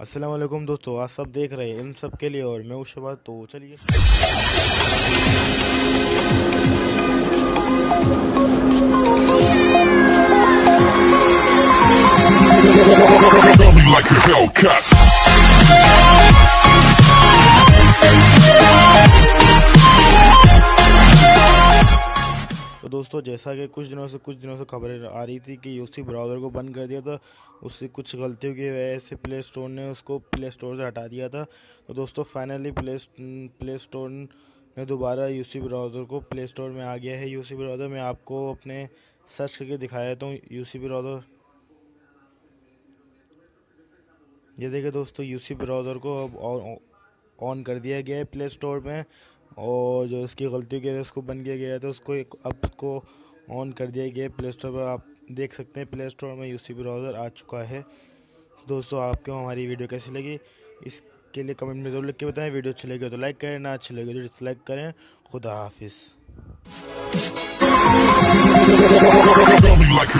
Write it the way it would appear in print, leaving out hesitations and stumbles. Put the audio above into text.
अस्सलाम वालेकुम दोस्तों, आज सब देख रहे हैं इन सब के लिए और मैं उस बात तो चलिए Tell me like a Hellcat. तो दोस्तों, जैसा कि कुछ दिनों से खबरें आ रही थी कि यूसी ब्राउज़र को बंद कर दिया था। उससे कुछ गलतियों की वजह से प्ले स्टोर ने उसको प्ले स्टोर से हटा दिया था। तो दोस्तों, फाइनली प्ले स्टोर ने दोबारा यूसी ब्राउज़र को प्ले स्टोर में आ गया है। यूसी ब्राउज़र मैं आपको अपने सर्च करके दिखाया था। यूसी ब्राउज़र, ये देखिए दोस्तों, यूसी ब्राउज़र को अब ऑन कर दिया गया है प्ले स्टोर में, और जो इसकी गलतियों की वजह से उसको बंद किया गया है तो अब उसको ऑन कर दिया गया है प्ले स्टोर पर। आप देख सकते हैं प्ले स्टोर में यूसी ब्राउज़र आ चुका है। दोस्तों, आपको हमारी वीडियो कैसी लगी इसके लिए कमेंट में ज़रूर लिख के बताएं। वीडियो अच्छी लगी तो लाइक करें, ना अच्छी लगी तो डिसलाइक करें। खुदा हाफिज़। Tell me like a